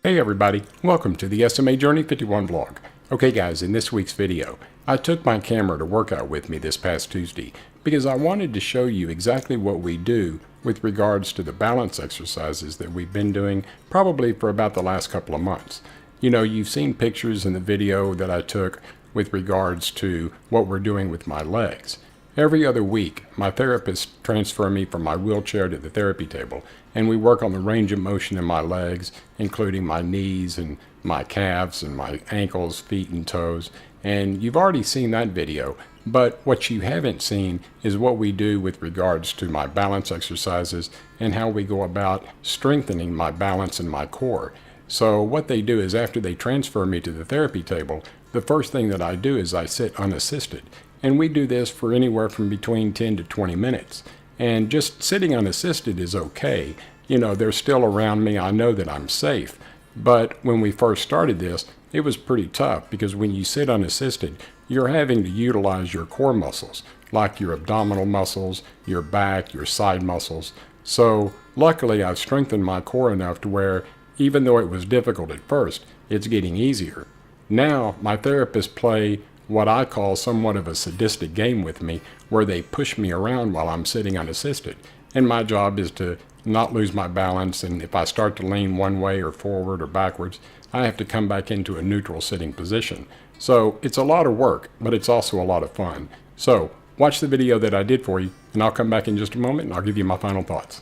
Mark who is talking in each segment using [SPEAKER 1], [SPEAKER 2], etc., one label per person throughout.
[SPEAKER 1] Hey everybody, welcome to the SMA Journey 51 vlog. Okay guys, in this week's video, I took my camera to work out with me this past Tuesday because I wanted to show you exactly what we do with regards to the balance exercises that we've been doing probably for about the last couple of months. You know, you've seen pictures in the video that I took with regards to what we're doing with my legs. Every other week, my therapists transfer me from my wheelchair to the therapy table, and we work on the range of motion in my legs, including my knees and my calves and my ankles, feet, and toes. And you've already seen that video, but what you haven't seen is what we do with regards to my balance exercises and how we go about strengthening my balance and my core. So what they do is after they transfer me to the therapy table, the first thing that I do is I sit unassisted. And we do this for anywhere from between 10 to 20 minutes. And just sitting unassisted is okay. You know, they're still around me. I know that I'm safe. But when we first started this, it was pretty tough because when you sit unassisted, you're having to utilize your core muscles, like your abdominal muscles, your back, your side muscles. So luckily, I've strengthened my core enough to where even though it was difficult at first, it's getting easier. Now, my therapists play what I call somewhat of a sadistic game with me, where they push me around while I'm sitting unassisted. And my job is to not lose my balance, and if I start to lean one way or forward or backwards, I have to come back into a neutral sitting position. So it's a lot of work, but it's also a lot of fun. So watch the video that I did for you, and I'll come back in just a moment and I'll give you my final thoughts.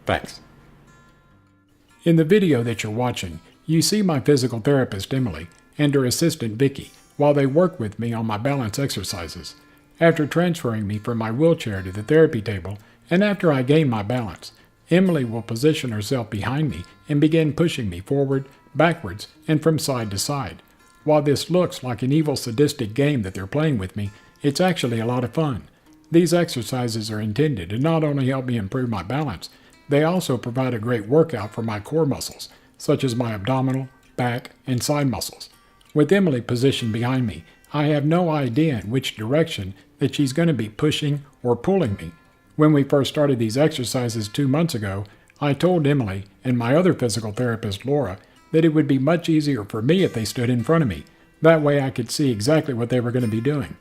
[SPEAKER 1] Thanks. In the video that you're watching, you see my physical therapist, Emily, and her assistant, Vicky, while they work with me on my balance exercises. After transferring me from my wheelchair to the therapy table, and after I gain my balance, Emily will position herself behind me and begin pushing me forward, backwards, and from side to side. While this looks like an evil sadistic game that they're playing with me, it's actually a lot of fun. These exercises are intended to not only help me improve my balance, they also provide a great workout for my core muscles, such as my abdominal, back, and side muscles. With Emily positioned behind me, I have no idea in which direction that she's going to be pushing or pulling me. When we first started these exercises 2 months ago, I told Emily and my other physical therapist, Laura, that it would be much easier for me if they stood in front of me. That way I could see exactly what they were going to be doing.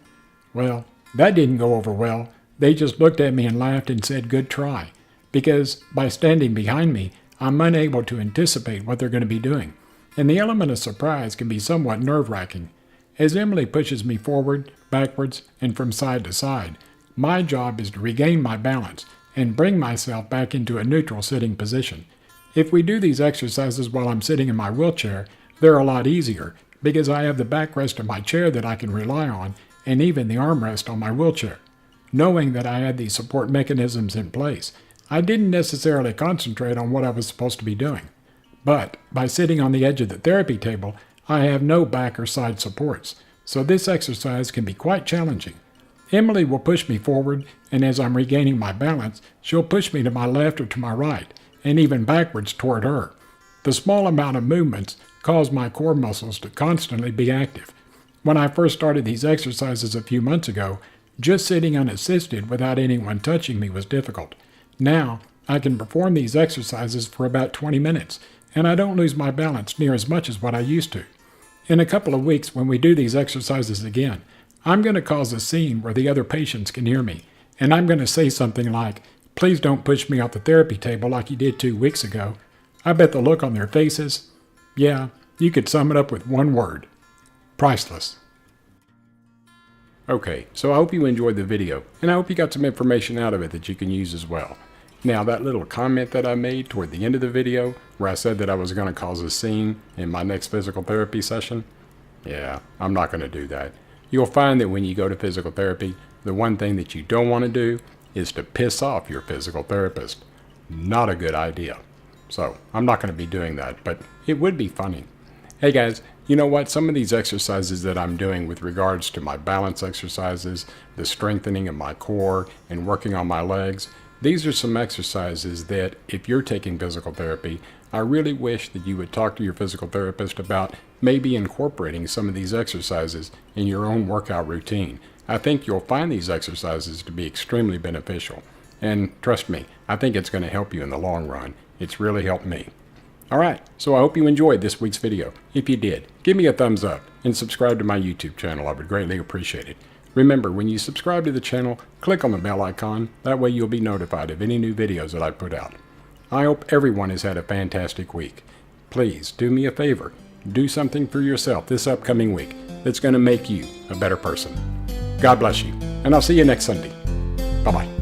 [SPEAKER 1] Well, that didn't go over well. They just looked at me and laughed and said, "Good try," because by standing behind me, I'm unable to anticipate what they're going to be doing. And the element of surprise can be somewhat nerve-wracking. As Emily pushes me forward, backwards, and from side to side, my job is to regain my balance and bring myself back into a neutral sitting position. If we do these exercises while I'm sitting in my wheelchair, they're a lot easier because I have the backrest of my chair that I can rely on and even the armrest on my wheelchair. Knowing that I had these support mechanisms in place, I didn't necessarily concentrate on what I was supposed to be doing. But by sitting on the edge of the therapy table, I have no back or side supports, so this exercise can be quite challenging. Emily will push me forward, and as I'm regaining my balance, she'll push me to my left or to my right, and even backwards toward her. The small amount of movements cause my core muscles to constantly be active. When I first started these exercises a few months ago, just sitting unassisted without anyone touching me was difficult. Now, I can perform these exercises for about 20 minutes, and I don't lose my balance near as much as what I used to. In a couple of weeks, when we do these exercises again, I'm going to cause a scene where the other patients can hear me, and I'm going to say something like, "Please don't push me off the therapy table like you did 2 weeks ago." I bet the look on their faces, yeah, you could sum it up with one word: priceless. Okay, so I hope you enjoyed the video, and I hope you got some information out of it that you can use as well. Now, that little comment that I made toward the end of the video, where I said that I was going to cause a scene in my next physical therapy session, yeah, I'm not going to do that. You'll find that when you go to physical therapy, the one thing that you don't want to do is to piss off your physical therapist. Not a good idea. So, I'm not going to be doing that, but it would be funny. Hey guys, you know what? Some of these exercises that I'm doing with regards to my balance exercises, the strengthening of my core, and working on my legs, these are some exercises that, if you're taking physical therapy, I really wish that you would talk to your physical therapist about maybe incorporating some of these exercises in your own workout routine. I think you'll find these exercises to be extremely beneficial. And trust me, I think it's going to help you in the long run. It's really helped me. Alright, so I hope you enjoyed this week's video. If you did, give me a thumbs up and subscribe to my YouTube channel. I would greatly appreciate it. Remember, when you subscribe to the channel, click on the bell icon. That way you'll be notified of any new videos that I put out. I hope everyone has had a fantastic week. Please do me a favor. Do something for yourself this upcoming week that's going to make you a better person. God bless you, and I'll see you next Sunday. Bye-bye.